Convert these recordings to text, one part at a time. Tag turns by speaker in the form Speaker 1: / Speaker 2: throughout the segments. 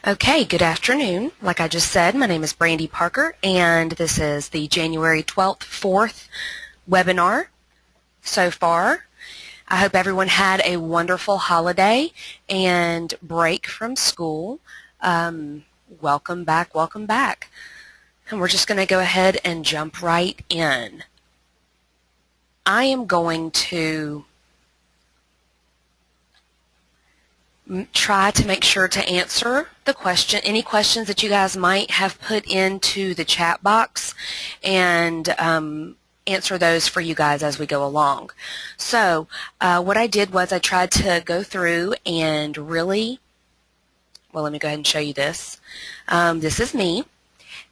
Speaker 1: Okay, good afternoon. Like I just said, my name is Brandy Parker, and this is the January 12th, 4th webinar so far. I hope everyone had a wonderful holiday and break from school. Welcome back, welcome back. And we're just going to go ahead and jump right in. I am going to try to make sure to answer the question, any questions that you guys might have put into the chat box, and answer those for you guys as we go along. So what I did was I tried to go through and really, well, let me go ahead and show you this. This is me,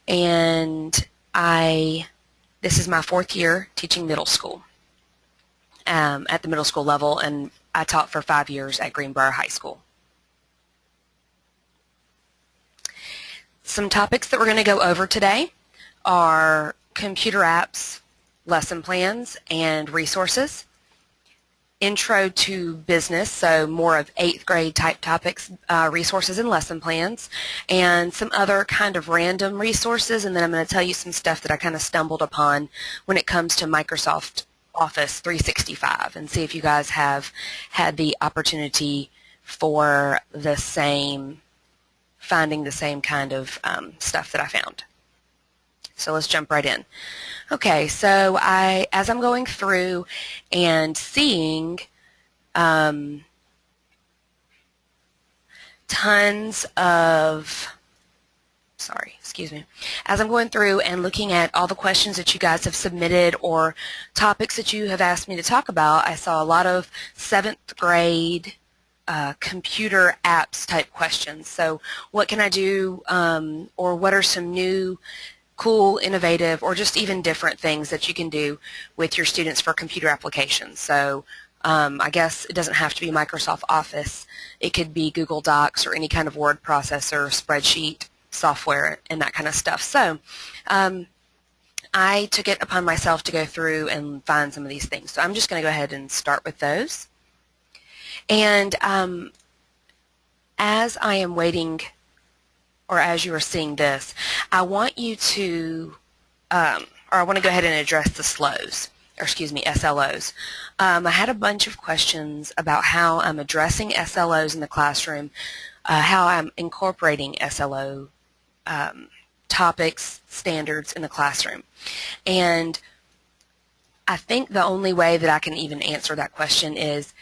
Speaker 1: and this is my 4th year teaching middle school at the middle school level, and I taught for 5 years at Greenbrier High School. Some topics that we're going to go over today are computer apps, lesson plans, and resources. Intro to business, so more of 8th grade type topics, resources and lesson plans, and some other kind of random resources, and then I'm going to tell you some stuff that I kind of stumbled upon when it comes to Microsoft Office 365, and see if you guys have had the opportunity for finding the same kind of stuff that I found. So let's jump right in. Okay, so as I'm going through and seeing as I'm going through and looking at all the questions that you guys have submitted or topics that you have asked me to talk about, I saw a lot of 7th grade computer apps type questions. So what can I do, or what are some new, cool, innovative, or just even different things that you can do with your students for computer applications? So I guess it doesn't have to be Microsoft Office. It could be Google Docs or any kind of word processor, spreadsheet software, and that kind of stuff. So I took it upon myself to go through and find some of these things. So I'm just going to go ahead and start with those. And as I am waiting, or as you are seeing this, I want you to, or I want to go ahead and address the SLOs, or excuse me, SLOs. I had a bunch of questions about how I'm addressing SLOs in the classroom, how I'm incorporating SLO topics, standards in the classroom. And I think the only way that I can even answer that question is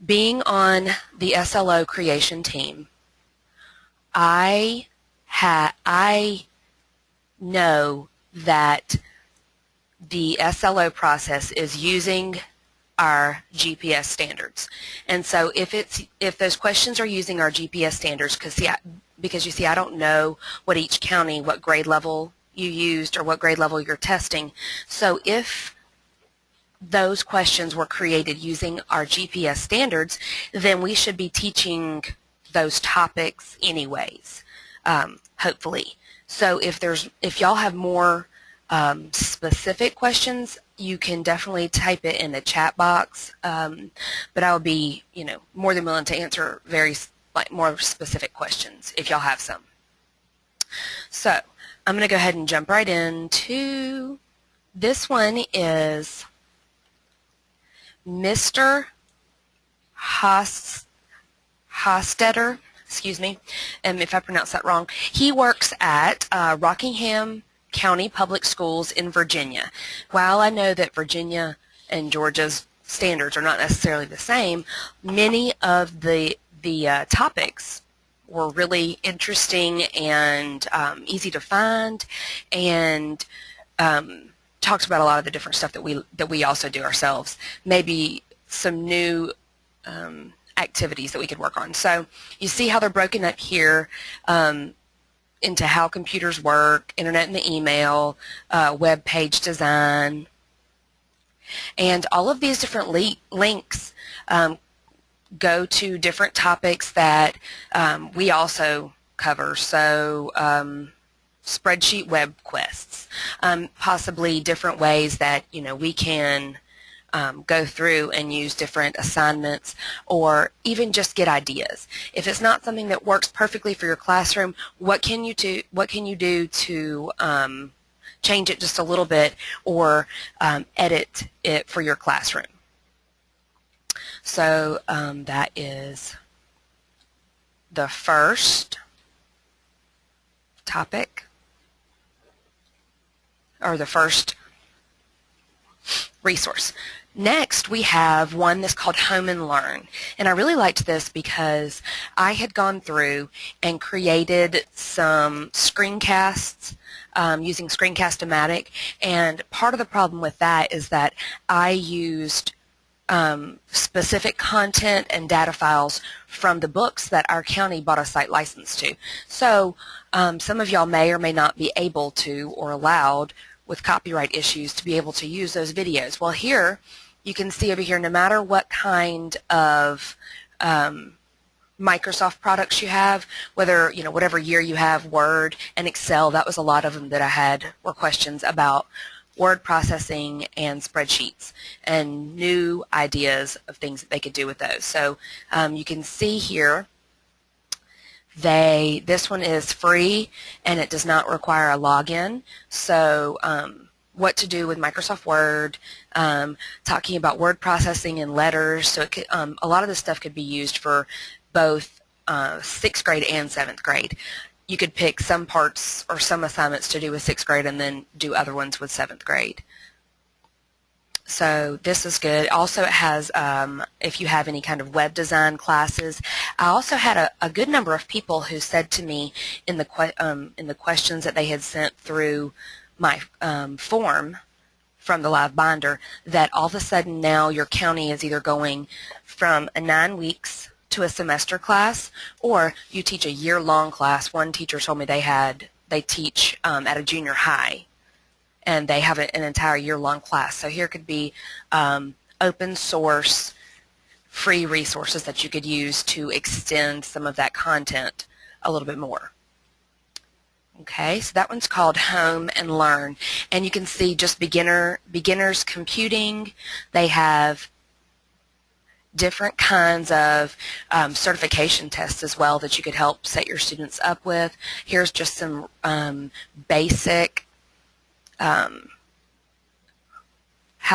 Speaker 1: being on the SLO creation team. I know that the SLO process is using our GPS standards, and so if those questions are using our GPS standards, because you see, I don't know what each county, what grade level you used or what grade level you're testing. So if those questions were created using our GPS standards, then we should be teaching those topics anyways, hopefully. So if y'all have more specific questions, you can definitely type it in the chat box, but I would be, more than willing to answer more specific questions if y'all have some. So I'm going to go ahead and jump right into this one. Is Mr. Hostetter, excuse me, if I pronounce that wrong. He works at Rockingham County Public Schools in Virginia. While I know that Virginia and Georgia's standards are not necessarily the same, many of the topics were really interesting and easy to find, and talks about a lot of the different stuff that we also do ourselves. Maybe some new activities that we could work on. So you see how they're broken up here into how computers work, internet and the email, web page design, and all of these different links go to different topics that we also cover. So spreadsheet web quests, possibly different ways that we can go through and use different assignments, or even just get ideas. If it's not something that works perfectly for your classroom, what can you do? What can you do to change it just a little bit, or edit it for your classroom? So that is the first topic, or the first resource. Next, we have one that's called Home and Learn, and I really liked this because I had gone through and created some screencasts using Screencast-O-Matic, and part of the problem with that is that I used specific content and data files from the books that our county bought a site license to. So some of y'all may or may not be able to, or allowed with copyright issues, to be able to use those videos. Well, here you can see over here, no matter what kind of Microsoft products you have, whether, whatever year you have, Word and Excel, that was a lot of them that I had were questions about word processing and spreadsheets and new ideas of things that they could do with those. So you can see here this one is free and it does not require a login. So what to do with Microsoft Word, talking about word processing and letters. So it could, a lot of this stuff could be used for both 6th grade and 7th grade. You could pick some parts or some assignments to do with 6th grade and then do other ones with 7th grade. So this is good. Also, it has, if you have any kind of web design classes. I also had a good number of people who said to me in the questions that they had sent through my form from the live binder, that all of a sudden now your county is either going from a 9 weeks to a semester class, or you teach a year-long class. One teacher told me they teach at a junior high, and they have an entire year-long class. So here could be open source, free resources that you could use to extend some of that content a little bit more. Okay, so that one's called Home and Learn, and you can see just beginners computing. They have different kinds of certification tests as well that you could help set your students up with. Here's just some basic how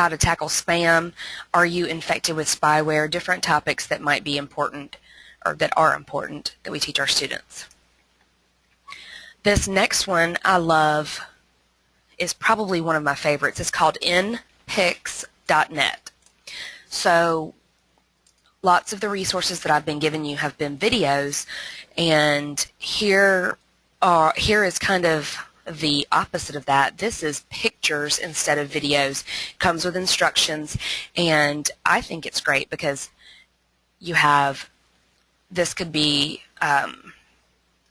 Speaker 1: to tackle spam. Are you infected with spyware? Different topics that might be important, or that are important, that we teach our students. This next one I love, is probably one of my favorites. It's called npix.net. So lots of the resources that I've been giving you have been videos, and here is kind of the opposite of that. This is pictures instead of videos. Comes with instructions, and I think it's great because this could be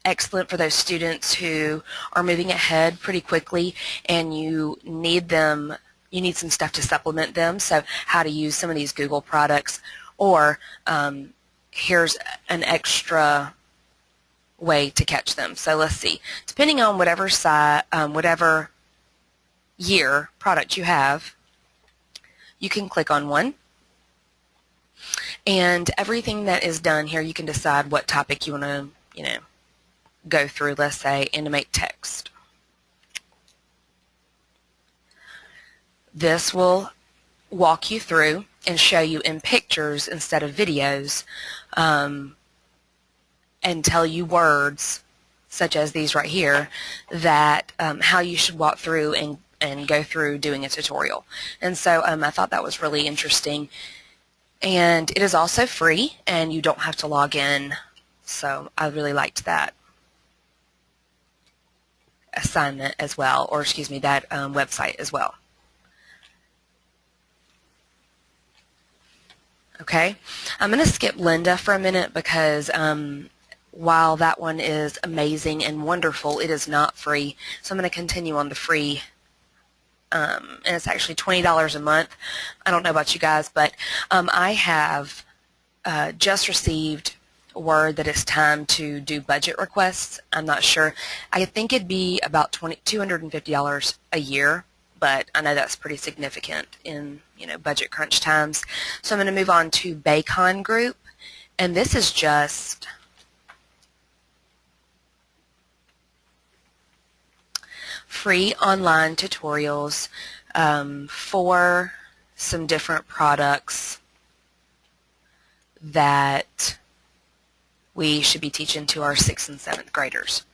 Speaker 1: excellent for those students who are moving ahead pretty quickly and you need some stuff to supplement them. So how to use some of these Google products, or here's an extra way to catch them. So let's see. Depending on whatever year product you have, you can click on one, and everything that is done here, you can decide what topic you want to, go through. Let's say animate text. This will walk you through and show you in pictures instead of videos, and tell you words such as these right here, that how you should walk through and go through doing a tutorial. And so I thought that was really interesting, and it is also free and you don't have to log in, so I really liked that assignment as well, or excuse me, that website as well. Okay, I'm going to skip Linda for a minute because while that one is amazing and wonderful, it is not free. So I'm going to continue on the free, and it's actually $20 a month. I don't know about you guys, but I have just received word that it's time to do budget requests. I'm not sure. I think it'd be about $250 a year but I know that's pretty significant in, budget crunch times. So I'm going to move on to Bacon Group, and this is just free online tutorials for some different products that we should be teaching to our 6th and 7th graders.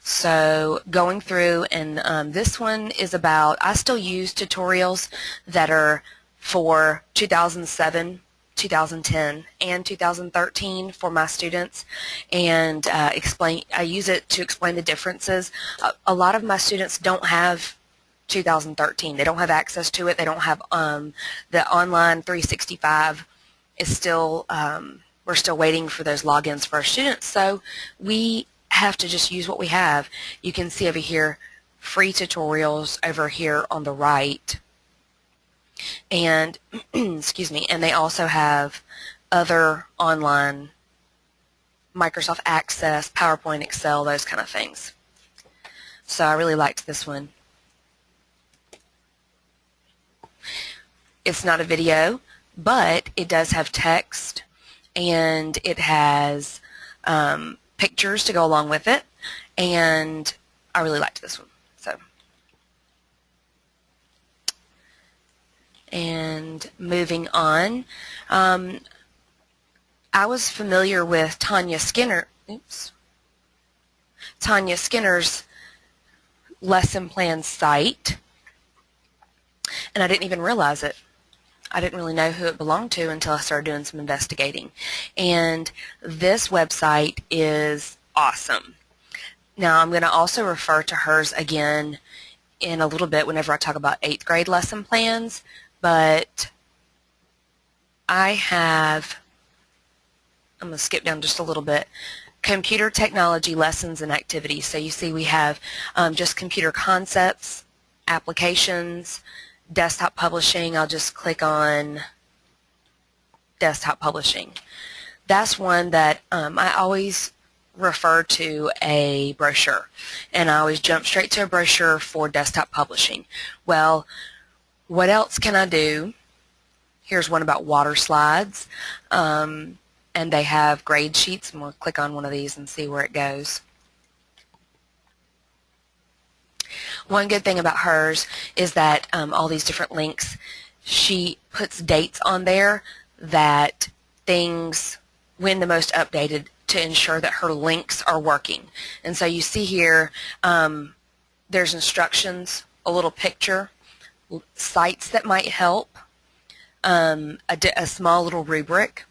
Speaker 1: So going through, and this one is about, I still use tutorials that are for 2007, 2010, and 2013 for my students, and I use it to explain the differences. A lot of my students don't have 2013. They don't have access to it. They don't have the online 365 is still, we're still waiting for those logins for our students, so we have to just use what we have. You can see over here free tutorials over here on the right, and excuse me, and they also have other online Microsoft Access, PowerPoint, Excel, those kind of things. So I really liked this one. It's not a video, but it does have text, and it has pictures to go along with it, and I really liked this one. So, and moving on, I was familiar with Tanya Skinner. Tanya Skinner's lesson plan site, and I didn't even realize it. I didn't really know who it belonged to until I started doing some investigating. And this website is awesome. Now I'm going to also refer to hers again in a little bit whenever I talk about 8th grade lesson plans, but I'm going to skip down just a little bit. Computer technology lessons and activities. So you see we have just computer concepts, applications, desktop publishing. I'll just click on desktop publishing. That's one that I always refer to a brochure, and I always jump straight to a brochure for desktop publishing. Well, what else can I do? Here's one about water slides, and they have grade sheets, and we'll click on one of these and see where it goes. One good thing about hers is that all these different links, she puts dates on there that things, when the most updated, to ensure that her links are working. And so you see here, there's instructions, a little picture, sites that might help, a small little rubric,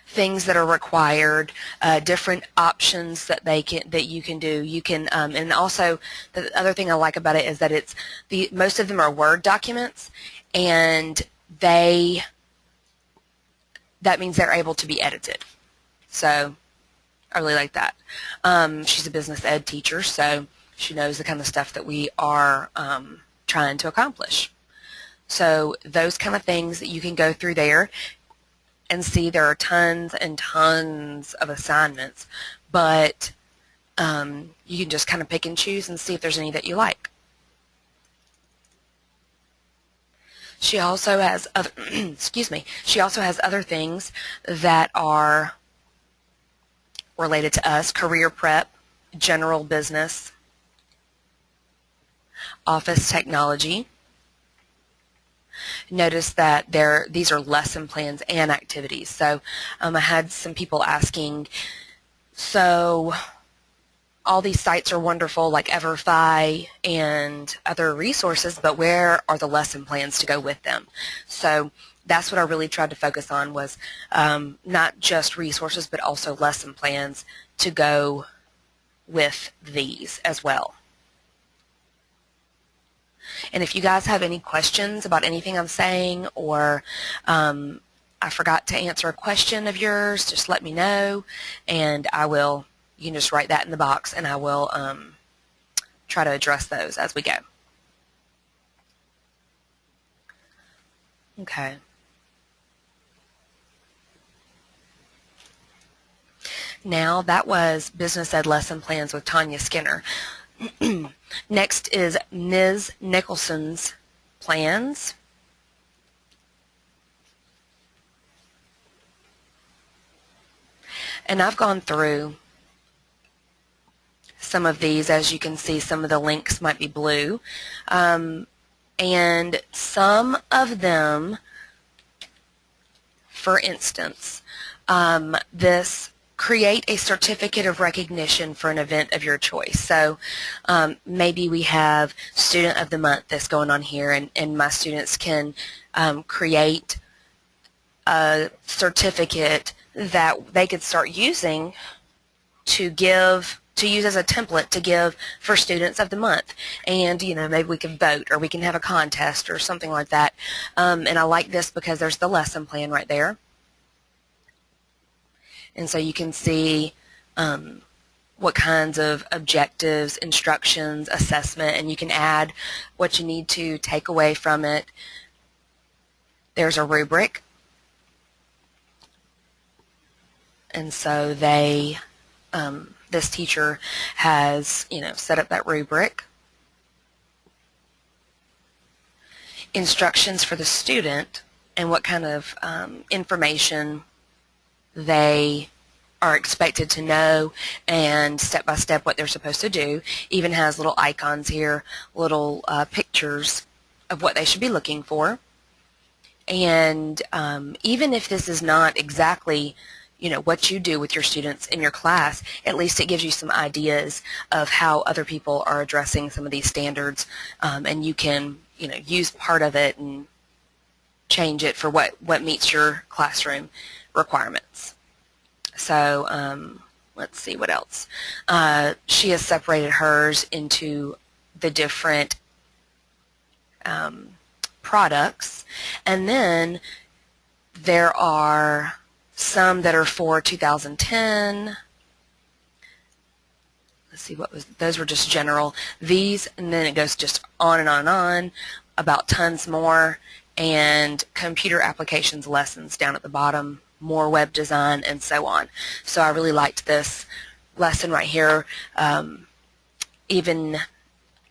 Speaker 1: things that are required, different options that you can do. You can, and also the other thing I like about it is that most of them are Word documents, and that means they're able to be edited. So I really like that. She's a business ed teacher, so she knows the kind of stuff that we are trying to accomplish. So those kind of things that you can go through there and see. There are tons and tons of assignments, but you can just kind of pick and choose and see if there's any that you like. She also has other, excuse me, she also has other things that are related to us: career prep, general business, office technology. Notice that these are lesson plans and activities. So I had some people asking, so all these sites are wonderful like Everfi and other resources, but where are the lesson plans to go with them? So that's what I really tried to focus on, was not just resources but also lesson plans to go with these as well. And if you guys have any questions about anything I'm saying, or I forgot to answer a question of yours, just let me know, and you can just write that in the box, and I will try to address those as we go. Okay. Now, that was Business Ed Lesson Plans with Tanya Skinner. Next is Ms. Nicholson's plans. And I've gone through some of these. As you can see, some of the links might be blue. And some of them, for instance, this create a certificate of recognition for an event of your choice. So maybe we have Student of the Month that's going on here, and my students can create a certificate that they could start using to use as a template to give for Students of the Month. And, you know, maybe we can vote, or we can have a contest or something like that. And I like this because there's the lesson plan right there. And so you can see what kinds of objectives, instructions, assessment, and you can add what you need to take away from it. There's a rubric. And so they, this teacher has, you know, set up that rubric. Instructions for the student and what kind of information they are expected to know, and step-by-step what they're supposed to do. Even has little icons here, little pictures of what they should be looking for. And even if this is not exactly, you know, what you do with your students in your class, at least it gives you some ideas of how other people are addressing some of these standards, and you can, you know, use part of it and change it for what meets your classroom requirements. So let's see what else. She has separated hers into the different products, and then there are some that are for 2010. Let's see, what was those were just general. These, and then it goes just on and on and on about tons more, and computer applications lessons down at the bottom, more web design, and so on. So I really liked this lesson right here, even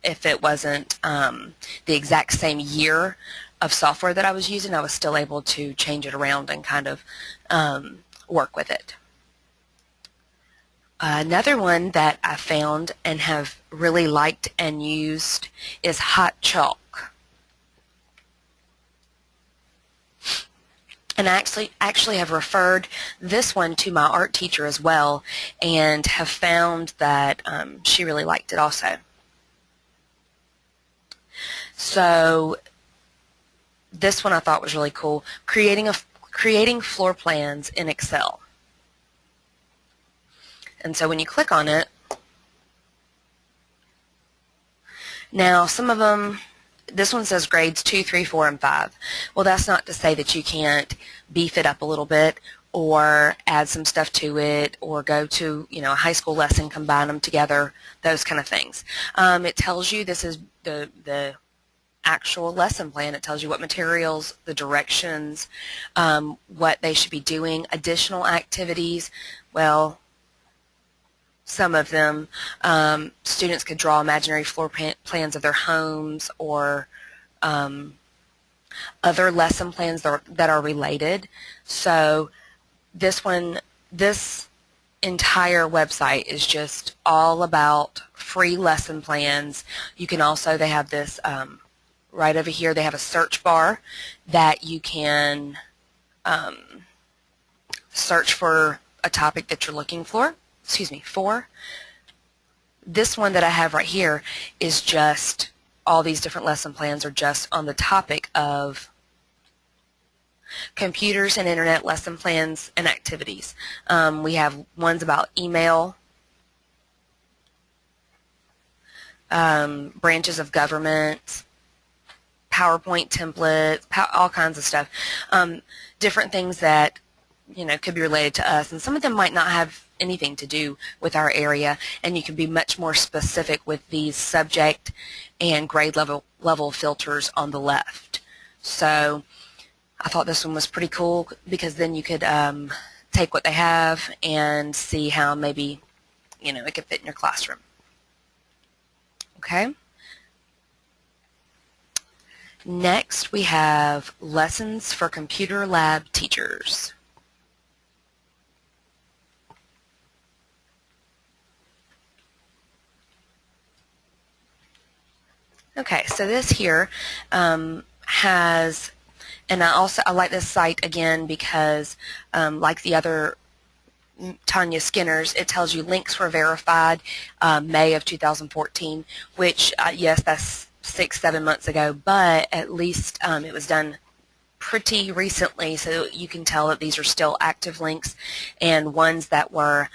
Speaker 1: if it wasn't the exact same year of software that I was using, I was still able to change it around and kind of work with it. Another one that I found and have really liked and used is HotChoco. And I actually have referred this one to my art teacher as well, and have found that she really liked it also. So this one I thought was really cool, creating floor plans in Excel. And so when you click on it, now some of them, this one says grades 2, 3, 4, and 5. Well, that's not to say that you can't beef it up a little bit or add some stuff to it, or go to, you know, a high school lesson, combine them together, those kind of things. It tells you, this is the actual lesson plan. It tells you what materials, the directions, what they should be doing, additional activities. Well, some of them, students could draw imaginary floor plans of their homes, or other lesson plans that are related. So this entire website is just all about free lesson plans. You can also, they have this right over here, they have a search bar that you can search for a topic that you're looking for. This one that I have right here is just, all these different lesson plans are just on the topic of computers and internet lesson plans and activities. We have ones about email, branches of government, PowerPoint templates, all kinds of stuff. Different things that, you know, could be related to us, and some of them might not have anything to do with our area, and you can be much more specific with these subject and grade level filters on the left. So I thought this one was pretty cool, because then you could take what they have and see how maybe, you know, it could fit in your classroom. Okay. Next, we have lessons for computer lab teachers. Okay, so this here has, and I like this site again because like the other Tanya Skinner's, it tells you links were verified May of 2014, which yes, that's 6-7 months ago, but at least it was done pretty recently, so you can tell that these are still active links and ones that were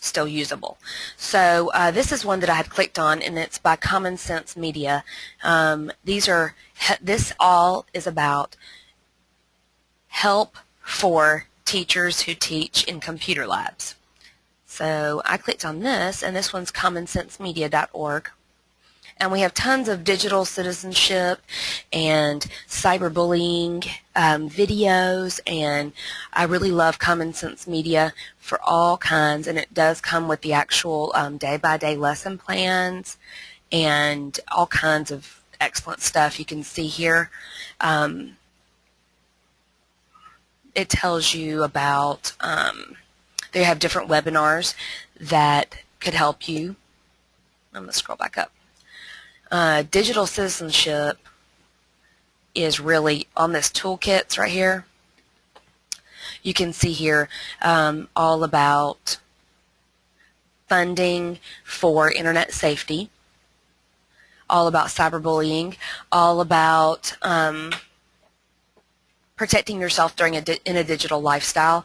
Speaker 1: still usable. So this is one that I had clicked on, and it's by Common Sense Media. This all is about help for teachers who teach in computer labs. So I clicked on this, and this one's commonsensemedia.org. And we have tons of digital citizenship and cyberbullying videos, and I really love Common Sense Media for all kinds, and it does come with the actual day-by-day lesson plans and all kinds of excellent stuff. You can see here it tells you about, they have different webinars that could help you. I'm going to scroll back up. Digital citizenship is really on this toolkits right here. You can see here all about funding for internet safety, all about cyberbullying, all about protecting yourself during in a digital lifestyle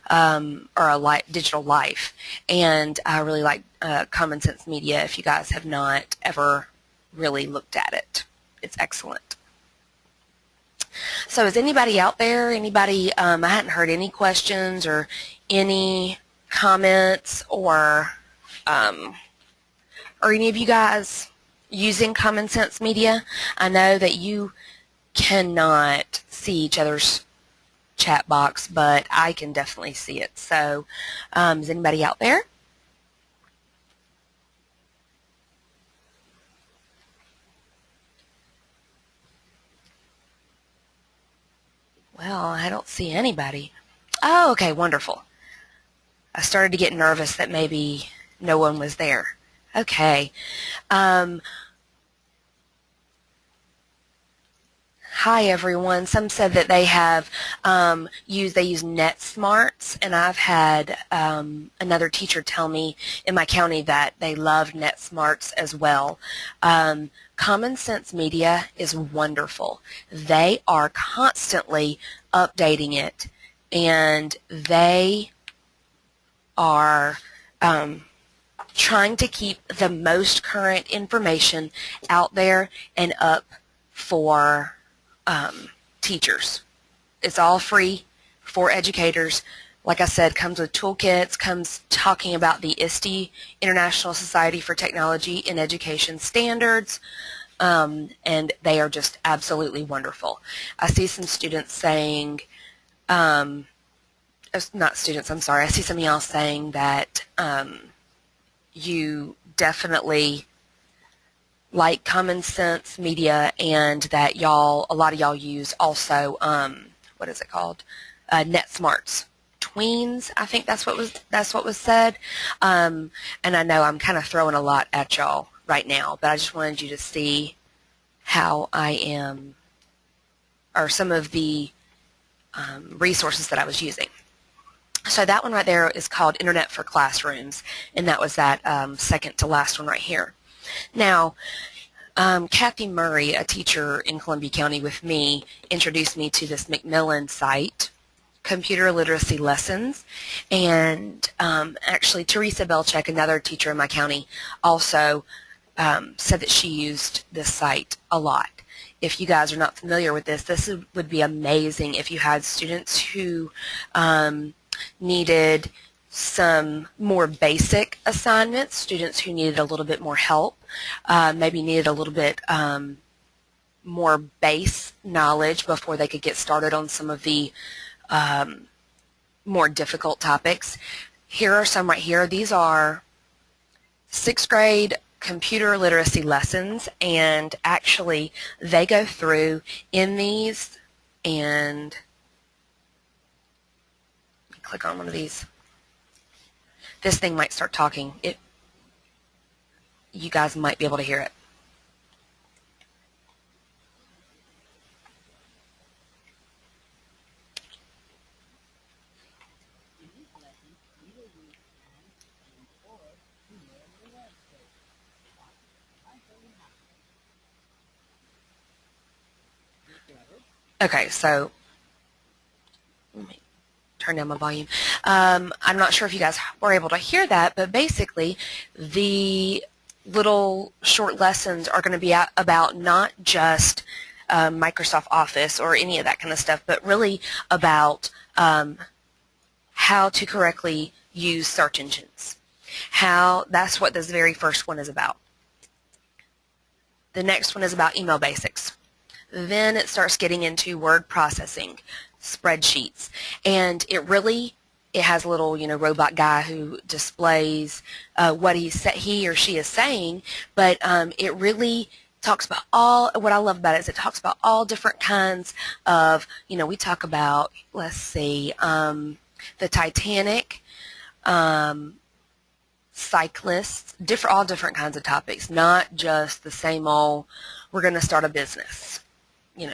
Speaker 1: or a digital life. And I really like Common Sense Media if you guys have not ever really looked at it. It's excellent. So is anybody out there, anybody, I hadn't heard any questions or any comments or any of you guys using Common Sense Media? I know that you cannot see each other's chat box, but I can definitely see it. So is anybody out there? Well, I don't see anybody. Oh, okay, wonderful. I started to get nervous that maybe no one was there. Okay. Hi everyone. Some said that they have use NetSmarts, and I've had another teacher tell me in my county that they love NetSmarts as well. Common Sense Media is wonderful. They are constantly updating it, and they are trying to keep the most current information out there and up for teachers. It's all free for educators. Like I said, comes with toolkits, comes talking about the ISTE, International Society for Technology in Education standards, and they are just absolutely wonderful. I see some students saying, not students, I'm sorry, I see some of y'all saying that you definitely like Common Sense Media, and that a lot of y'all use also, what is it called? NetSmarts. Tweens, I think that's what was said. And I know I'm kind of throwing a lot at y'all right now, but I just wanted you to see how I am, or some of the resources that I was using. So that one right there is called Internet for Classrooms, and that was that second to last one right here. Now, Kathy Murray, a teacher in Columbia County with me, introduced me to this McMillan Site, Computer Literacy Lessons, and actually Teresa Belcheck, another teacher in my county, also said that she used this site a lot. If you guys are not familiar with this would be amazing if you had students who needed some more basic assignments, students who needed a little bit more help, maybe needed a little bit more base knowledge before they could get started on some of the more difficult topics. Here are some right here. These are 6th grade computer literacy lessons, and actually they go through in these, and click on one of these. This thing might start talking. You guys might be able to hear it. Okay, so let me turn down my volume. I'm not sure if you guys were able to hear that, but basically the little short lessons are going to be about not just Microsoft Office or any of that kind of stuff, but really about how to correctly use search engines. That's what this very first one is about. The next one is about email basics. Then it starts getting into word processing, spreadsheets, and it has a little, robot guy who displays what he or she is saying, but it really talks about what I love about it is it talks about all different kinds of, we talk about, let's see, the Titanic, cyclists, all different kinds of topics, not just the same old, we're going to start a business,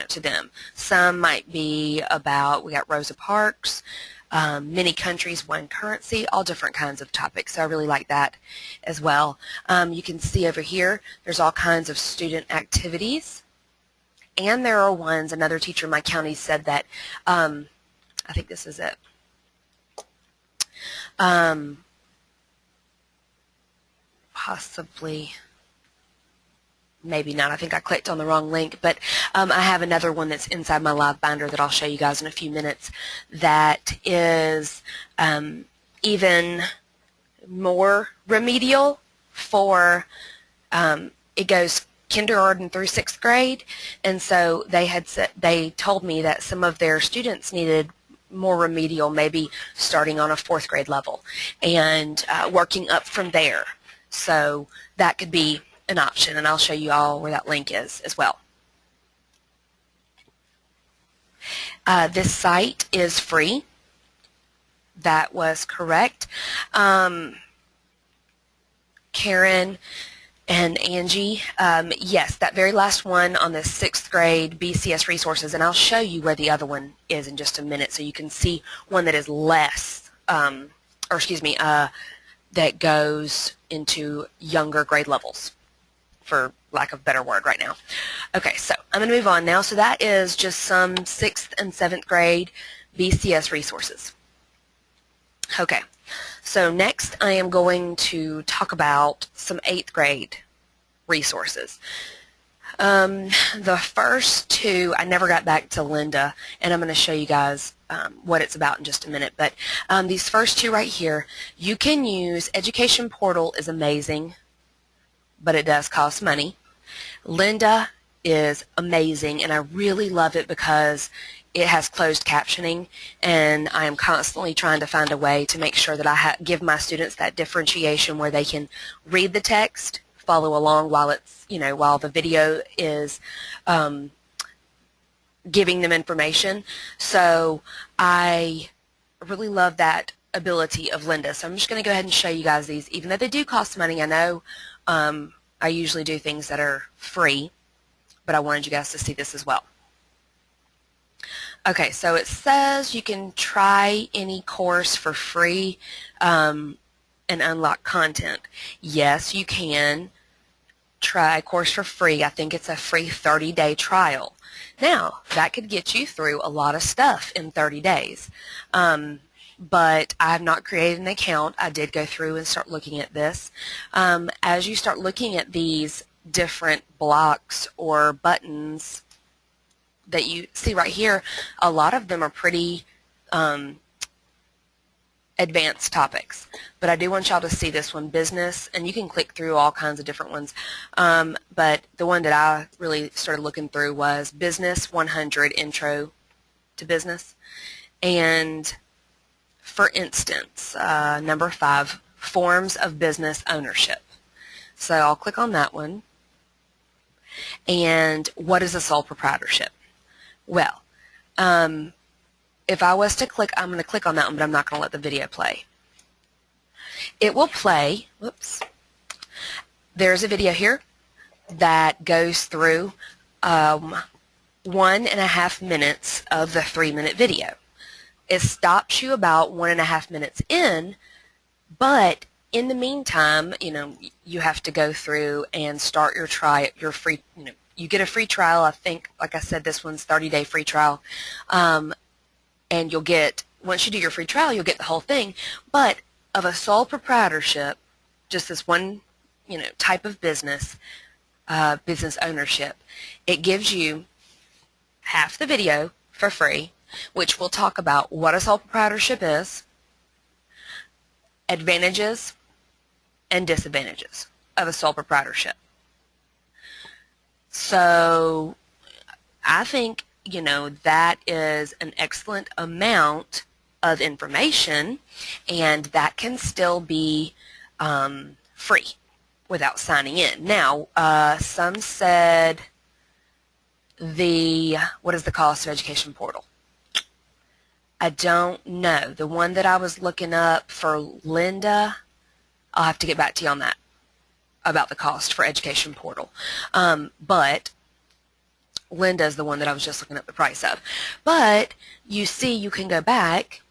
Speaker 1: to them. Some might be about, we got Rosa Parks, many countries, one currency, all different kinds of topics. So I really like that as well. You can see over here, there's all kinds of student activities. And there are ones, another teacher in my county said that, I think this is it. Possibly, maybe not. I think I clicked on the wrong link, but I have another one that's inside my live binder that I'll show you guys in a few minutes that is even more remedial for, it goes kindergarten through 6th grade, and so they told me that some of their students needed more remedial, maybe starting on a 4th grade level and working up from there. So that could be an option, and I'll show you all where that link is as well. This site is free. That was correct. Karen and Angie, yes, that very last one on the 6th grade BCS resources, and I'll show you where the other one is in just a minute so you can see one that is less, that goes into younger grade levels, for lack of a better word right now. Okay, so I'm going to move on now. So that is just some 6th and 7th grade BCS resources. Okay, so next I am going to talk about some 8th grade resources. The first two, I never got back to Linda, and I'm going to show you guys what it's about in just a minute. But these first two right here, you can use. Education Portal is amazing, but it does cost money. Linda is amazing, and I really love it because it has closed captioning, and I am constantly trying to find a way to make sure that I give my students that differentiation where they can read the text, follow along while it's, while the video is giving them information. So I really love that ability of Linda. So I'm just going to go ahead and show you guys these. Even though they do cost money, I know I usually do things that are free, but I wanted you guys to see this as well. Okay, so it says you can try any course for free and unlock content. Yes, you can try a course for free. I think it's a free 30-day trial. Now, that could get you through a lot of stuff in 30 days. But I have not created an account. I did go through and start looking at this. As you start looking at these different blocks or buttons that you see right here, a lot of them are pretty advanced topics. But I do want y'all to see this one, business, and you can click through all kinds of different ones. But the one that I really started looking through was Business 100 Intro to Business. And for instance, number 5, Forms of Business Ownership. So I'll click on that one. And what is a sole proprietorship? Well, if I was to click, I'm going to click on that one, but I'm not going to let the video play. It will play, whoops, there's a video here that goes through 1.5 minutes of the 3-minute video. It stops you about 1.5 minutes in, but in the meantime, you know, you have to go through and start your free, you know, you get a free trial. I think, like I said, this one's 30-day free trial. And you'll get, once you do your free trial, you'll get the whole thing. But of a sole proprietorship, just this one, you know, type of business, business ownership, it gives you half the video for free, which will talk about what a sole proprietorship is, advantages and disadvantages of a sole proprietorship. So I think, you know, that is an excellent amount of information, and that can still be free without signing in. Now, some said what is the cost of Education Portal? I don't know. The one that I was looking up for Linda, I'll have to get back to you on that, about the cost for Education Portal. But Linda is the one that I was just looking up the price of. But you see, you can go back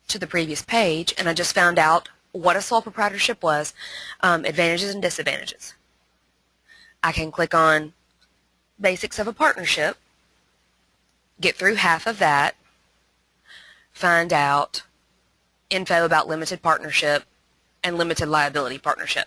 Speaker 1: to the previous page, and I just found out what a sole proprietorship was, advantages and disadvantages. I can click on basics of a partnership, get through half of that, find out info about limited partnership and limited liability partnership,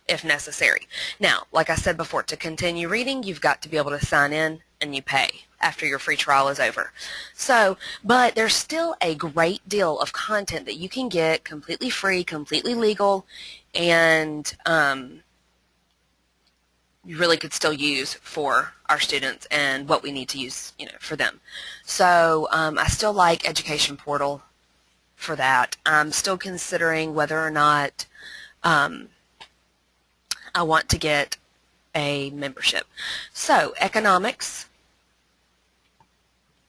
Speaker 1: if necessary. Now, like I said before, to continue reading, you've got to be able to sign in and you pay after your free trial is over. So, but there's still a great deal of content that you can get completely free, completely legal, and you really could still use for our students and what we need to use, you know, for them. So I still like Education Portal for that. I'm still considering whether or not I want to get a membership. So economics,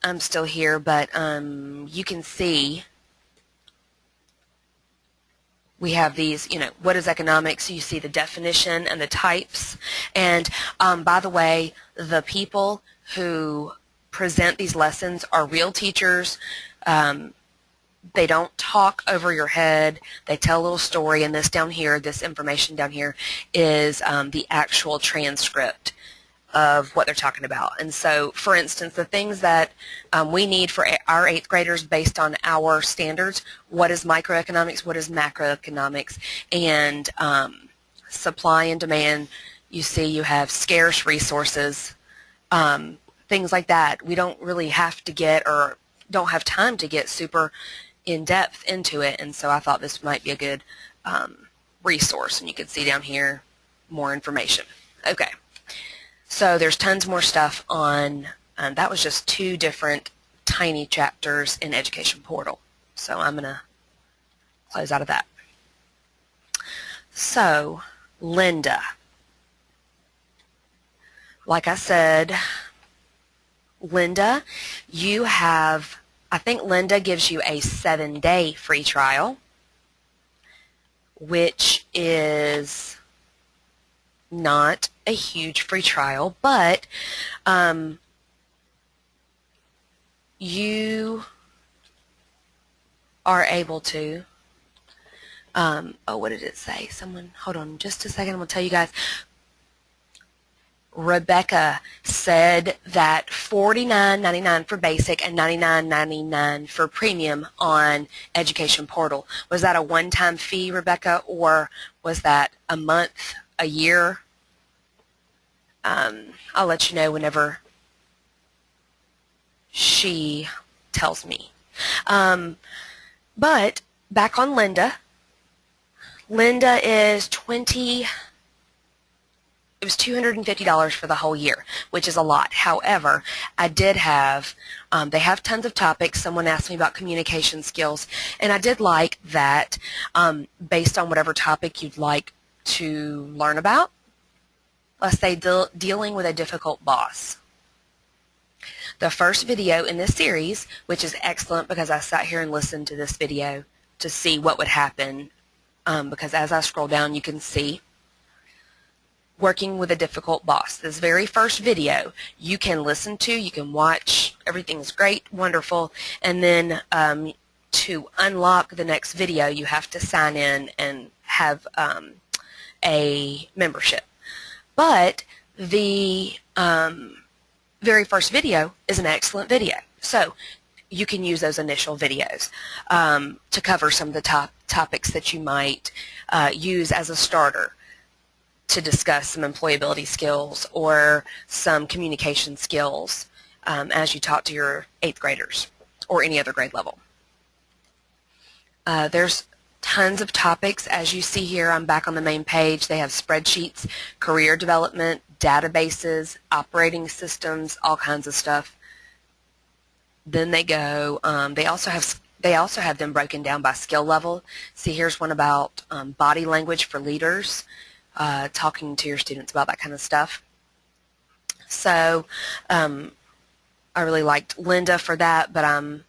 Speaker 1: I'm still here, but you can see we have these, you know, what is economics? You see the definition and the types. And by the way, the people who present these lessons are real teachers. They don't talk over your head. They tell a little story, and this down here, this information down here, is the actual transcript of what they're talking about. And so, for instance, the things that we need for our 8th graders based on our standards, what is microeconomics, what is macroeconomics, and supply and demand. You see you have scarce resources, things like that. We don't really have to get, or don't have time to get super in-depth into it, and so I thought this might be a good resource. And you can see down here more information. Okay, so there's tons more stuff on, that was just 2 different tiny chapters in Education Portal. So I'm going to close out of that. So Linda, like I said, Linda, you have, I think Linda gives you a 7-day free trial, which is not a huge free trial, but you are able to, oh, what did it say? Someone, hold on just a second, I'm going to tell you guys. Rebecca said that $49.99 for basic and $99.99 for premium on Education Portal. Was that a one-time fee, Rebecca, or was that a month, a year? I'll let you know whenever she tells me. But Back on Linda. Linda is it was $250 for the whole year, which is a lot. However, I did have, they have tons of topics. Someone asked me about communication skills, and I did like that based on whatever topic you'd like to learn about. Let's say dealing with a difficult boss. The first video in this series, which is excellent because I sat here and listened to this video to see what would happen, because as I scroll down you can see working with a difficult boss. This very first video you can listen to, you can watch, everything's great, wonderful, and then to unlock the next video you have to sign in and have a membership. But the very first video is an excellent video. So you can use those initial videos to cover some of the topics that you might use as a starter to discuss some employability skills or some communication skills as you talk to your 8th graders or any other grade level. There's tons of topics. As you see here, I'm back on the main page. They have spreadsheets, career development, databases, operating systems, all kinds of stuff. Then they go, they also have them broken down by skill level. See, here's one about body language for leaders, talking to your students about that kind of stuff. So I really liked Linda for that, but I'm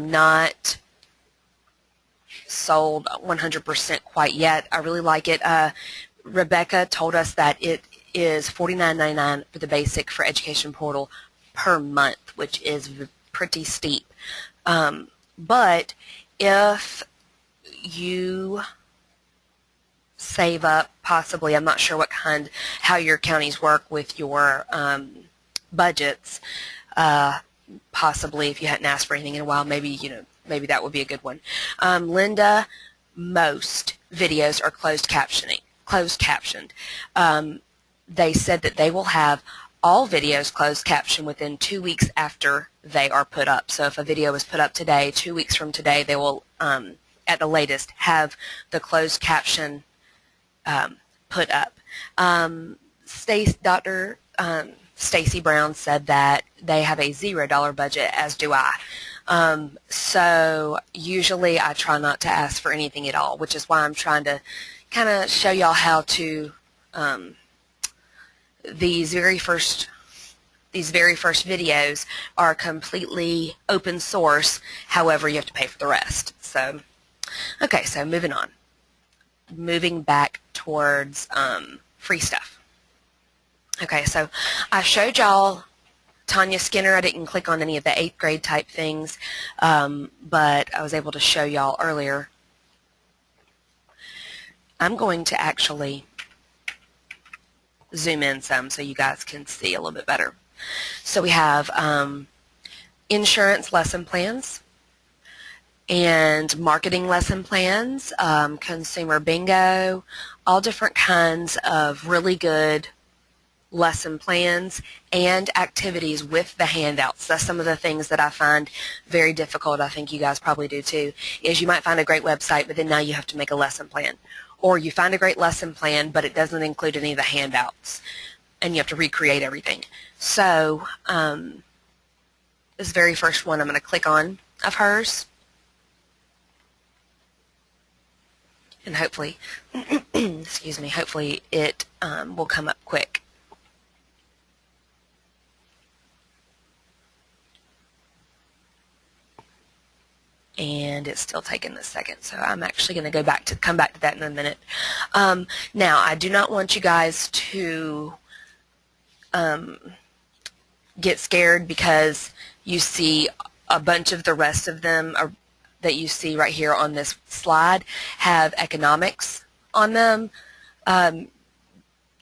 Speaker 1: not sold 100% quite yet. I really like it. Rebecca told us that it is $49.99 for the basic for Education Portal per month, which is pretty steep. But if you save up, possibly, I'm not sure how your counties work with your budgets. Possibly, if you hadn't asked for anything in a while, maybe that would be a good one. Linda, most videos are closed captioned. They said that they will have all videos closed captioned within 2 weeks after they are put up. So if a video is put up today, 2 weeks from today, they will, at the latest, have the closed caption put up. Dr. Stacy Brown said that they have a $0 budget, as do I. So usually I try not to ask for anything at all, which is why I'm trying to kind of show y'all how to these very first videos are completely open source. However, you have to pay for the rest. So, okay, so moving on. Moving back towards free stuff. Okay, so I showed y'all Tanya Skinner. I didn't click on any of the 8th grade type things, but I was able to show y'all earlier. I'm going to actually zoom in some so you guys can see a little bit better. So we have insurance lesson plans and marketing lesson plans, consumer bingo, all different kinds of really good lesson plans and activities with the handouts. That's some of the things that I find very difficult. I think you guys probably do too, is you might find a great website, but then now you have to make a lesson plan. Or you find a great lesson plan, but it doesn't include any of the handouts, and you have to recreate everything. So this very first one I'm going to click on of hers, and hopefully, excuse me, hopefully it will come up quick. And it's still taking a second, so I'm actually going to come back to that in a minute. Now, I do not want you guys to get scared because you see a bunch of the rest of them that you see right here on this slide have economics on them.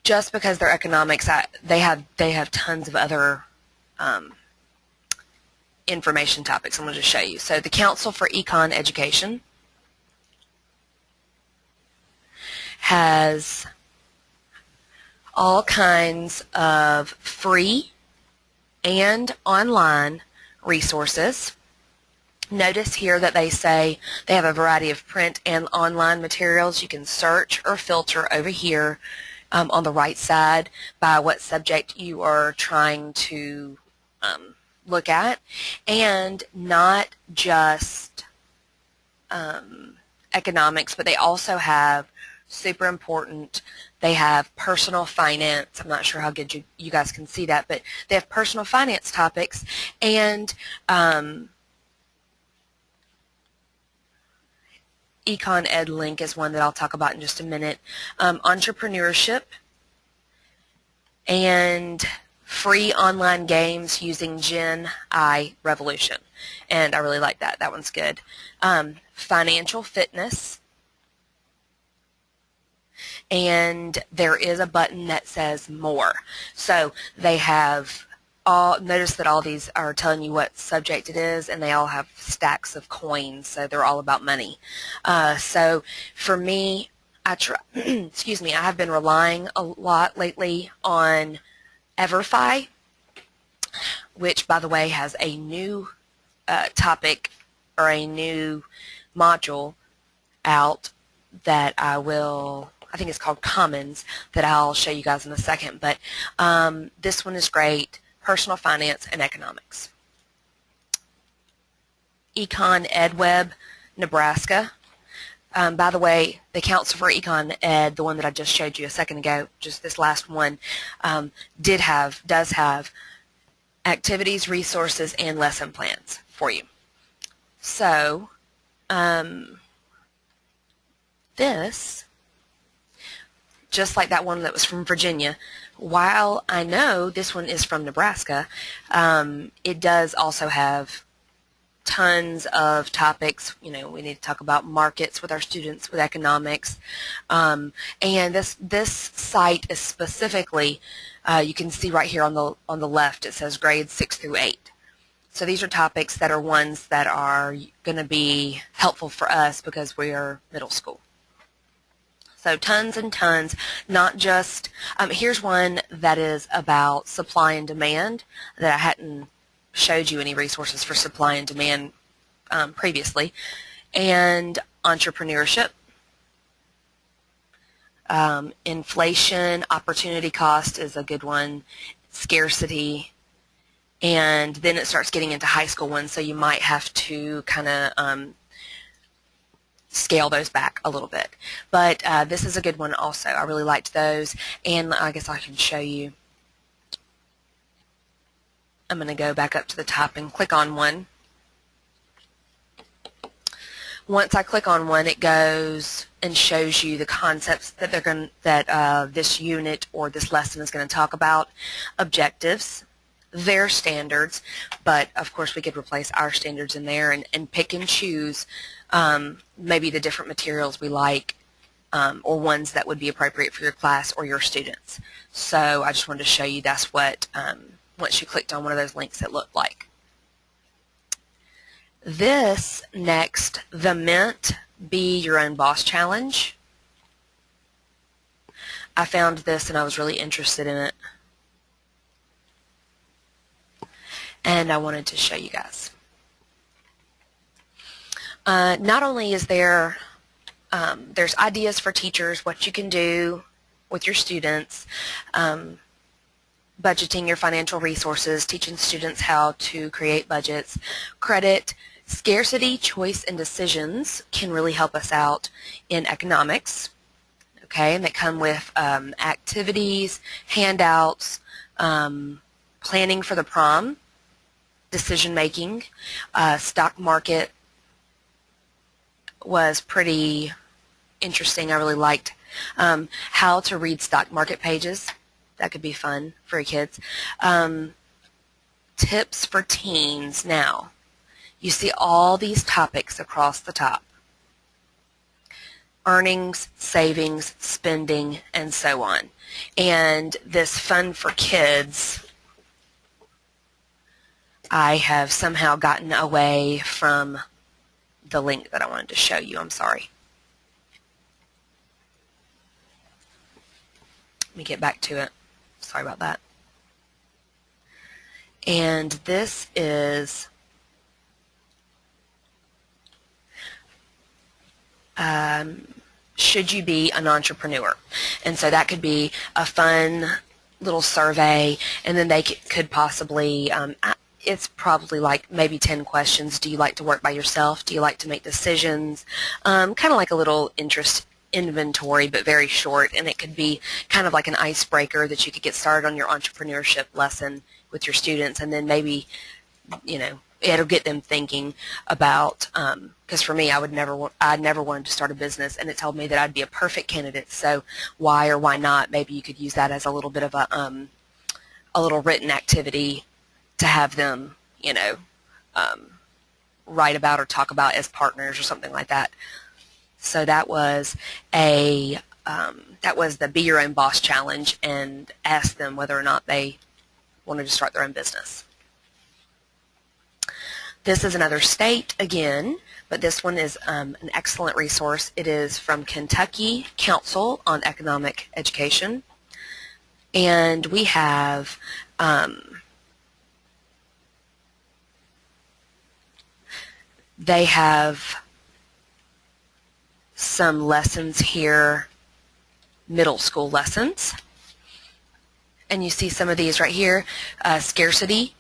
Speaker 1: Just because they're economics, they have tons of other information topics I'm going to just show you. So the Council for Econ Education has all kinds of free and online resources Notice here that they say they have a variety of print and online materials. You can search or filter over here on the right side by what subject you are trying to look at, and not just economics, but they also have super important, they have personal finance. I'm not sure how good you guys can see that, but they have personal finance topics, and Econ Ed Link is one that I'll talk about in just a minute. Entrepreneurship and free online games using Gen I Revolution. And I really like that. That one's good. Financial fitness. And there is a button that says more. So they have notice that all these are telling you what subject it is, and they all have stacks of coins, so they're all about money. So for me, excuse me, I have been relying a lot lately on EverFi, which, by the way, has a new topic or a new module out that I think it's called Commons, that I'll show you guys in a second. But this one is great. Personal finance and economics. Econ EdWeb, Nebraska. By the way, the Council for Econ Ed, the one that I just showed you a second ago, just this last one, does have activities, resources, and lesson plans for you. So this, just like that one that was from Virginia, while I know this one is from Nebraska, it does also have tons of topics. You know, we need to talk about markets with our students, with economics, and this site is specifically, you can see right here on the left, it says grades 6 through 8. So these are topics that are ones that are going to be helpful for us because we are middle school. So tons and tons, not just, here's one that is about supply and demand that I hadn't showed you any resources for supply and demand previously, and entrepreneurship, inflation, opportunity cost is a good one, scarcity, and then it starts getting into high school ones, so you might have to kind of scale those back a little bit. But this is a good one also. I really liked those, and I guess I can show you. I'm going to go back up to the top and click on one. Once I click on one, it goes and shows you the concepts that this unit or this lesson is going to talk about, objectives, their standards, but of course we could replace our standards in there and pick and choose maybe the different materials we like, or ones that would be appropriate for your class or your students. So I just wanted to show you that's what, once you clicked on one of those links, it looked like. This next, the Mint Be Your Own Boss Challenge. I found this and I was really interested in it, and I wanted to show you guys. Not only is there's ideas for teachers, what you can do with your students, budgeting your financial resources, teaching students how to create budgets, credit, scarcity, choice, and decisions can really help us out in economics, okay, and they come with activities, handouts, planning for the prom, decision making, stock market was pretty interesting. I really liked how to read stock market pages. That could be fun for your kids. Tips for teens. Now, you see all these topics across the top. Earnings, savings, spending, and so on. And this Fun for Kids, I have somehow gotten away from the link that I wanted to show you. I'm sorry. Let me get back to it. Sorry about that. And this is should you be an entrepreneur? And so that could be a fun little survey, and then they could possibly, it's probably like maybe 10 questions. Do you like to work by yourself? Do you like to make decisions? Kind of like a little interest inventory, but very short, and it could be kind of like an icebreaker that you could get started on your entrepreneurship lesson with your students, and then maybe, it'll get them thinking about, because for me, I'd never wanted to start a business, and it told me that I'd be a perfect candidate, so why or why not? Maybe you could use that as a little bit of a little written activity to have them, write about or talk about as partners or something like that. So that was the Be Your Own Boss Challenge, and ask them whether or not they wanted to start their own business. This is another state again, but this one is an excellent resource. It is from Kentucky Council on Economic Education, and we have they have some lessons here, middle school lessons, and you see some of these right here, scarcity,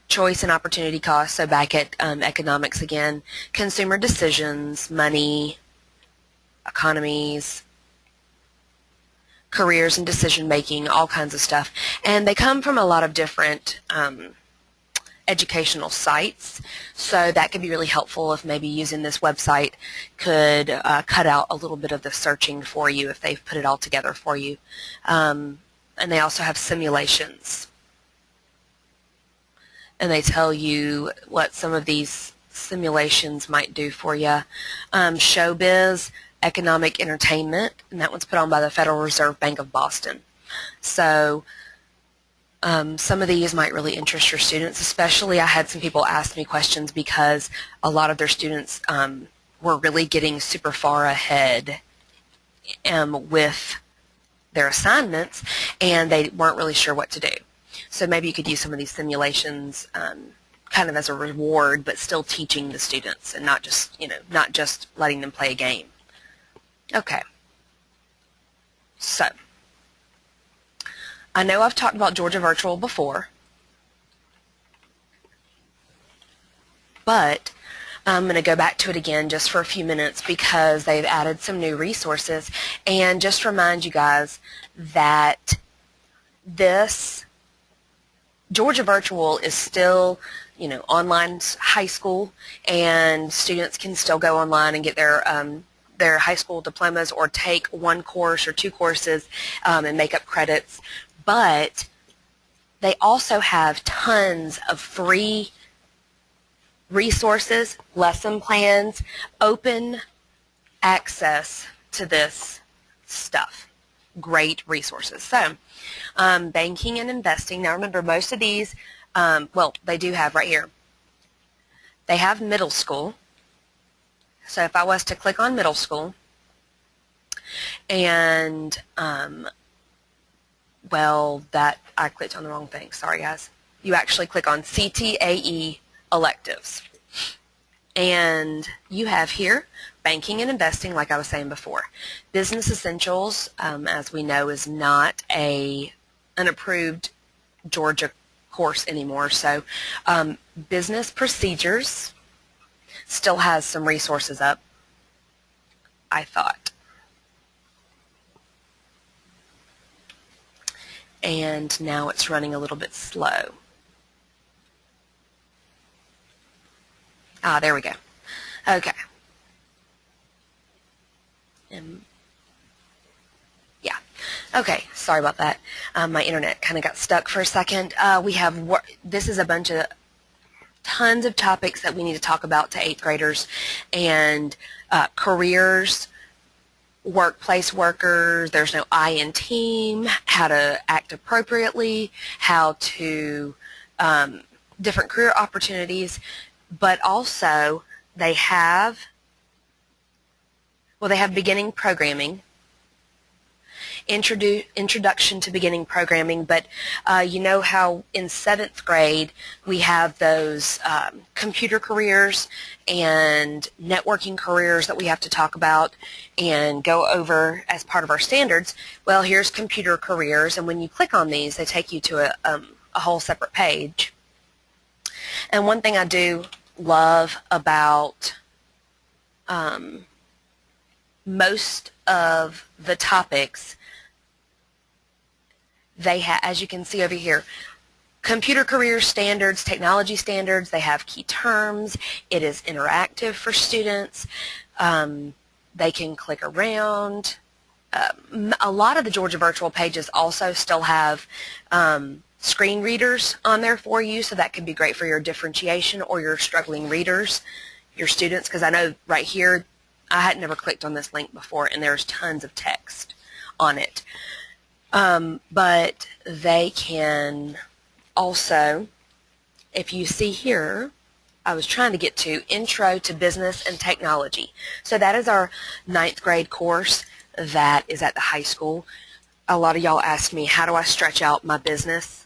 Speaker 1: choice and opportunity cost, so back at economics again, consumer decisions, money, economies, careers and decision making, all kinds of stuff. And they come from a lot of different educational sites, so that could be really helpful if maybe using this website could cut out a little bit of the searching for you if they've put it all together for you. And they also have simulations, and they tell you what some of these simulations might do for you. Showbiz, economic entertainment, and that one's put on by the Federal Reserve Bank of Boston. So some of these might really interest your students, especially I had some people ask me questions because a lot of their students were really getting super far ahead with their assignments, and they weren't really sure what to do. So maybe you could use some of these simulations kind of as a reward, but still teaching the students and not just letting them play a game. Okay. So I know I've talked about Georgia Virtual before, but I'm going to go back to it again just for a few minutes because they've added some new resources, and just remind you guys that this Georgia Virtual is still, online high school, and students can still go online and get their high school diplomas or take one course or two courses and make up credits. But they also have tons of free resources, lesson plans, open access to this stuff. Great resources. So, banking and investing. Now remember, most of these, they do have right here. They have middle school. So if I was to click on middle school, and I clicked on the wrong thing. Sorry, guys. You actually click on CTAE electives. And you have here banking and investing, like I was saying before. Business Essentials, as we know, is not an approved Georgia course anymore. So Business Procedures still has some resources up, I thought. And now it's running a little bit slow. There we go. Okay. Yeah. Okay, sorry about that. My internet kind of got stuck for a second. We have, this is a bunch of tons of topics that we need to talk about to 8th graders, and careers, workplace workers, there's no I in team, how to act appropriately, how to, different career opportunities, but also they have beginning programming, introduction to beginning programming, but you know how in 7th grade we have those computer careers and networking careers that we have to talk about and go over as part of our standards. Well, here's computer careers, and when you click on these, they take you to a whole separate page. And one thing I do love about most of the topics, they have, as you can see over here, computer career standards, technology standards, they have key terms. It is interactive for students. They can click around. A lot of the Georgia Virtual pages also still have screen readers on there for you, so that can be great for your differentiation or your struggling readers, your students, because I know right here I had never clicked on this link before and there's tons of text on it. But they can also, if you see here, I was trying to get to Intro to Business and Technology. So that is our 9th grade course that is at the high school. A lot of y'all asked me, how do I stretch out my business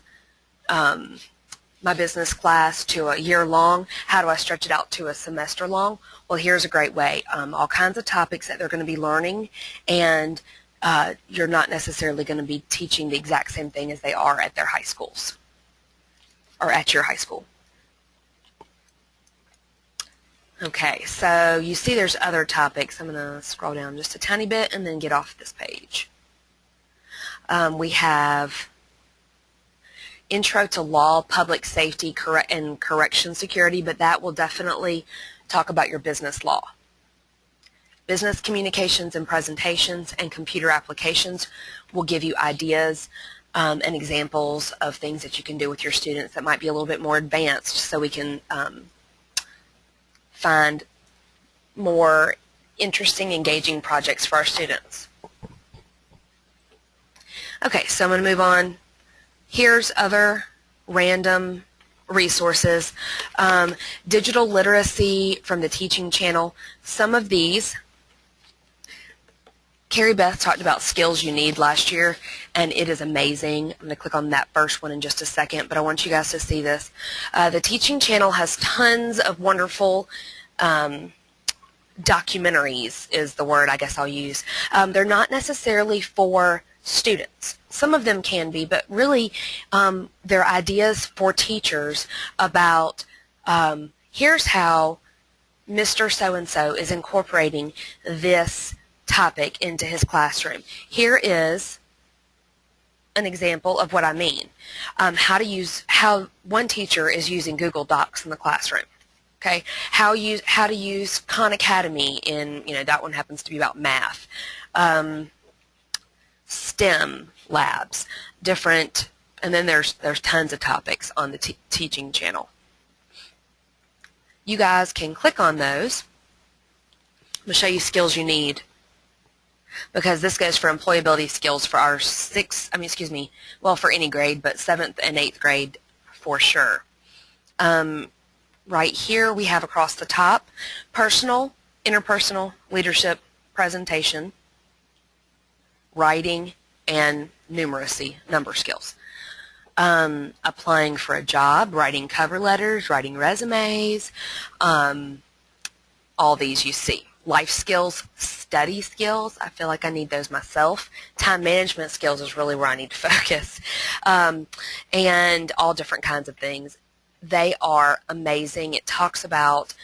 Speaker 1: class to a year long? How do I stretch it out to a semester long? Well, here's a great way. All kinds of topics that they're going to be learning, and you're not necessarily going to be teaching the exact same thing as they are at their high schools or at your high school. Okay, so you see there's other topics. I'm going to scroll down just a tiny bit and then get off this page. We have Intro to Law, Public Safety, and Correction Security, but that will definitely talk about your business law. Business Communications and Presentations and Computer Applications will give you ideas and examples of things that you can do with your students that might be a little bit more advanced, so we can find more interesting, engaging projects for our students. Okay, so I'm going to move on. Here's other random resources. Digital literacy from the teaching channel. Some of these, Carrie Beth talked about skills you need last year, and it is amazing. I'm going to click on that first one in just a second, but I want you guys to see this. The teaching channel has tons of wonderful documentaries is the word I guess I'll use. They're not necessarily for students. Some of them can be, but really they're ideas for teachers about here's how Mr. So-and-so is incorporating this topic into his classroom. Here is an example of what I mean. How one teacher is using Google Docs in the classroom. Okay, how to use Khan Academy in, that one happens to be about math. STEM labs, different, and then there's tons of topics on the teaching channel. You guys can click on those. I'm going to show you skills you need, because this goes for employability skills for our for any grade, but 7th and 8th grade for sure. Right here we have across the top, personal, interpersonal, leadership, presentation, writing, and numeracy, number skills. Applying for a job, writing cover letters, writing resumes, all these you see. Life skills, study skills, I feel like I need those myself. Time management skills is really where I need to focus. And all different kinds of things. They are amazing. It talks about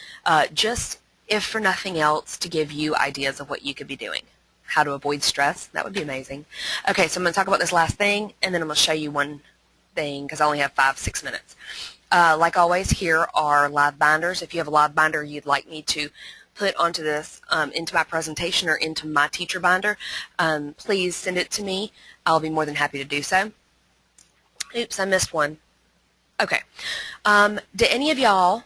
Speaker 1: just, if for nothing else, to give you ideas of what you could be doing. How to avoid stress. That would be amazing. Okay, so I'm going to talk about this last thing, and then I'm going to show you one thing because I only have 5-6 minutes. Like always, here are live binders. If you have a live binder you'd like me to put onto this, into my presentation or into my teacher binder, please send it to me. I'll be more than happy to do so. Oops, I missed one. Okay. Do any of y'all,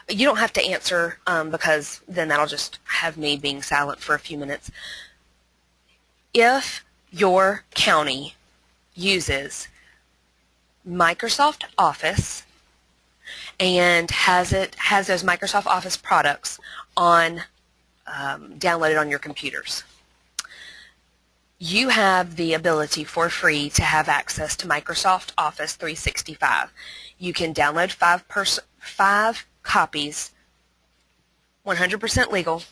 Speaker 1: you don't have to answer because then that'll just have me being silent for a few minutes. If your county uses Microsoft Office and has those Microsoft Office products on downloaded on your computers, you have the ability for free to have access to Microsoft Office 365. You can download five copies, 100% legal,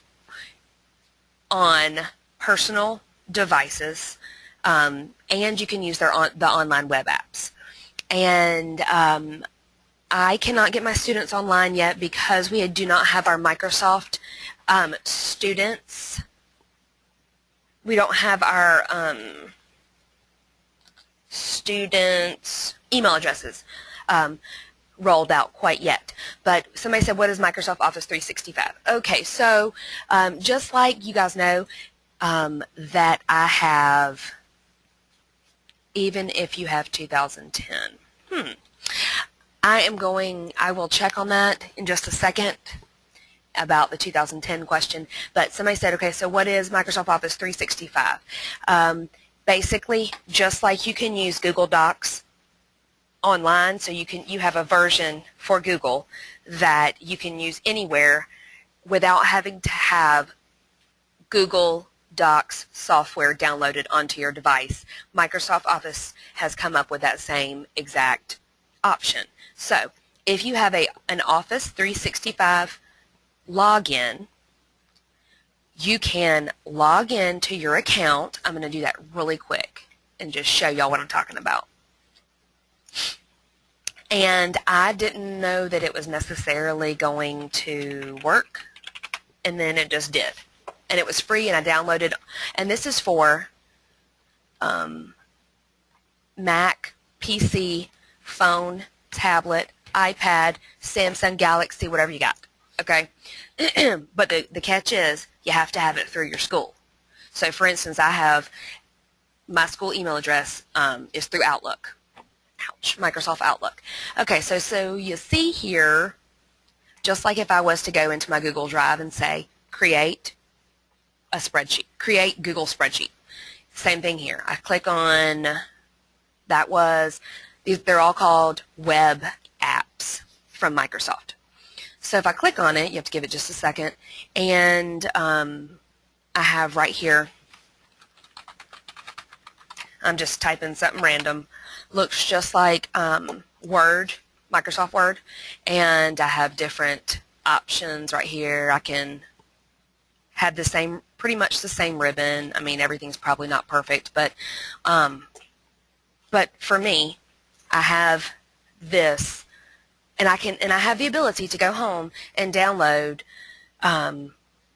Speaker 1: on personal devices, and you can use the online web apps. And I cannot get my students online yet because we do not have our Microsoft students. We don't have our students' email addresses rolled out quite yet. But somebody said, what is Microsoft Office 365? Okay, so just like you guys know that I have, even if you have 2010, I will check on that in just a second about the 2010 question. But somebody said, okay, so what is Microsoft Office 365? Basically, just like you can use Google Docs online, so you have a version for Google that you can use anywhere without having to have Google Docs software downloaded onto your device. Microsoft Office has come up with that same exact option. So if you have an Office 365 login, you can log in to your account. I'm going to do that really quick and just show y'all what I'm talking about. And I didn't know that it was necessarily going to work, and then it just did. And it was free, and I downloaded, and this is for Mac, PC, phone, tablet, iPad, Samsung Galaxy, whatever you got. Okay? But the catch is you have to have it through your school. So, for instance, I have my school email address is through Outlook. Ouch, Microsoft Outlook. Okay, so you see here, just like if I was to go into my Google Drive and say, create a spreadsheet, create Google spreadsheet. Same thing here. I click on, they're all called web apps from Microsoft. So if I click on it, you have to give it just a second, and I have right here, I'm just typing something random, looks just like Word, Microsoft Word, and I have different options right here. I can have the same, pretty much the same ribbon. I mean, everything's probably not perfect, but for me, I have this, and I have the ability to go home and download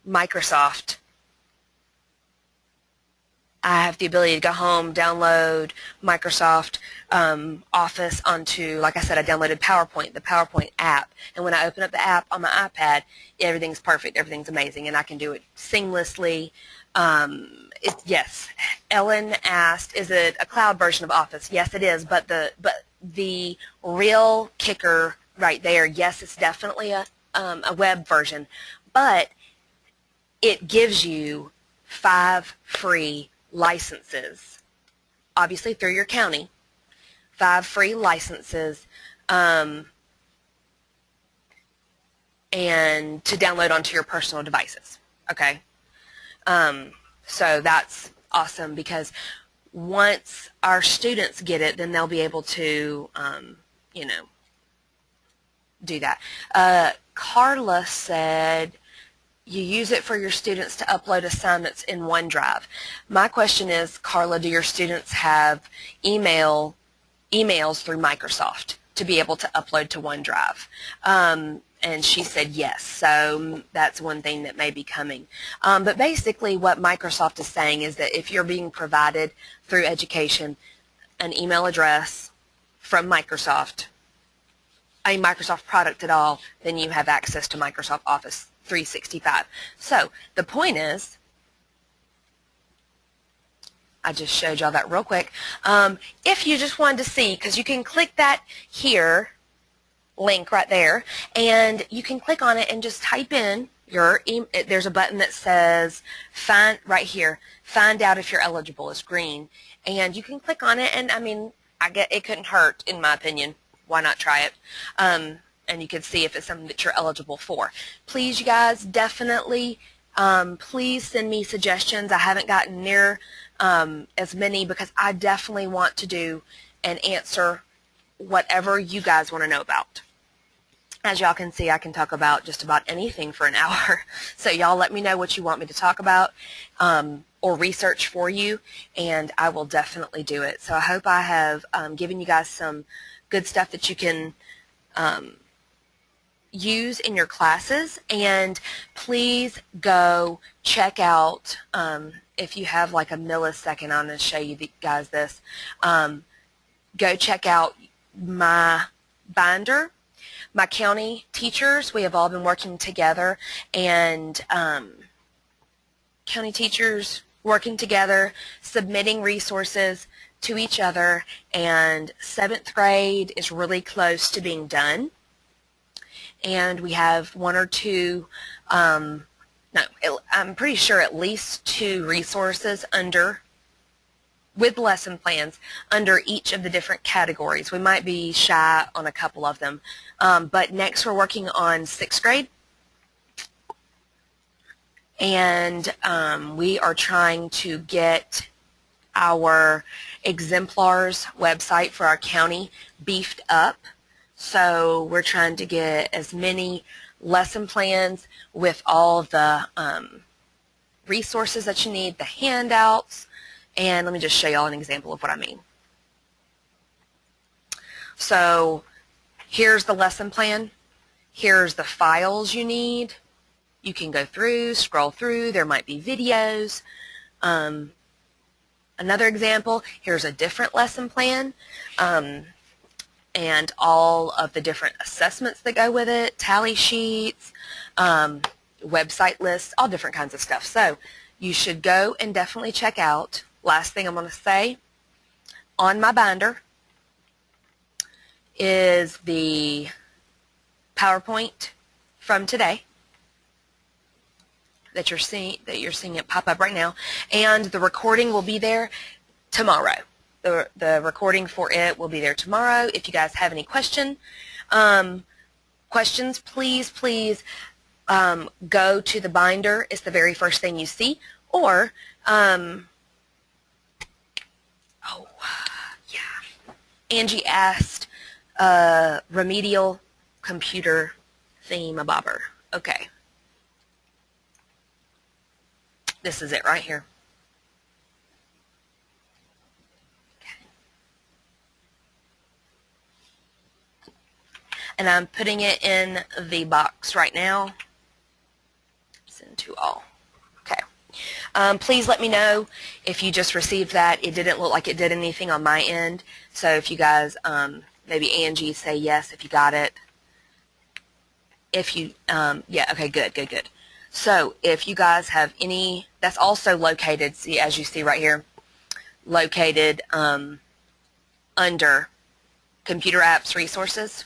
Speaker 1: Microsoft. I have the ability to go home, download Microsoft Office onto, like I said, I downloaded PowerPoint, the PowerPoint app. And when I open up the app on my iPad, everything's perfect, everything's amazing, and I can do it seamlessly. Yes, Ellen asked, is it a cloud version of Office? Yes, it is, but the real kicker right there, yes, it's definitely a web version, but it gives you 5 free licenses, obviously through your county, 5 free licenses, and to download onto your personal devices. Okay, so that's awesome, because once our students get it, then they'll be able to, do that. Carla said, you use it for your students to upload assignments in OneDrive. My question is, Carla, do your students have emails through Microsoft to be able to upload to OneDrive? And she said yes, so that's one thing that may be coming. But basically what Microsoft is saying is that if you're being provided through education an email address from Microsoft, a Microsoft product at all, then you have access to Microsoft Office 365. So the point is, I just showed y'all that real quick. If you just wanted to see, because you can click that here, link right there, and you can click on it and just type in your email. There's a button that says right here, find out if you're eligible, is green, and you can click on it, and I mean, it couldn't hurt, in my opinion. Why not try it? And you can see if it's something that you're eligible for. Please, you guys, definitely, please send me suggestions. I haven't gotten near as many, because I definitely want to do and answer whatever you guys want to know about. As y'all can see, I can talk about just about anything for an hour. So y'all let me know what you want me to talk about or research for you, and I will definitely do it. So I hope I have given you guys some good stuff that you can use in your classes. And please go check out, if you have like a millisecond, I'm going to show you guys this. Go check out my binder. My county teachers, we have all been working together, and county teachers working together, submitting resources to each other, and 7th grade is really close to being done. And we have one or two, I'm pretty sure at least 2 resources with lesson plans under each of the different categories. We might be shy on a couple of them. But next we're working on 6th grade. And we are trying to get our exemplars website for our county beefed up. So we're trying to get as many lesson plans with all the resources that you need, the handouts. And let me just show y'all an example of what I mean. So here's the lesson plan. Here's the files you need. You can go through, scroll through. There might be videos. Another example, here's a different lesson plan and all of the different assessments that go with it, tally sheets, website lists, all different kinds of stuff. So you should go and definitely check out. Last thing I'm going to say, on my binder is the PowerPoint from today that you're seeing it pop up right now, and the recording will be there tomorrow. The recording for it will be there tomorrow. If you guys have any questions, please go to the binder. It's the very first thing you see, or Angie asked remedial computer theme bobber. Okay. This is it right here. Okay. And I'm putting it in the box right now. Send to all. Okay. Please let me know if you just received that. It didn't look like it did anything on my end. So if you guys, maybe Angie, say yes if you got it. If you, yeah, okay, good. So if you guys have any, that's also located, see, as you see right here, located under Computer Apps Resources,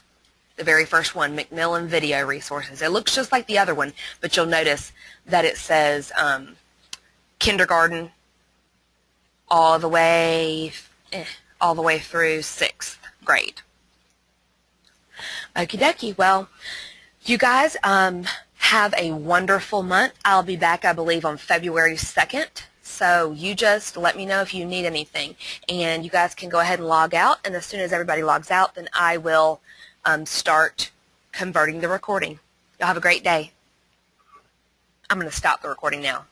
Speaker 1: the very first one, McMillan Video Resources. It looks just like the other one, but you'll notice that it says kindergarten all the way through 6th grade. Okie dokie. Well, you guys have a wonderful month. I'll be back, I believe, on February 2nd. So you just let me know if you need anything. And you guys can go ahead and log out. And as soon as everybody logs out, then I will start converting the recording. Y'all have a great day. I'm going to stop the recording now.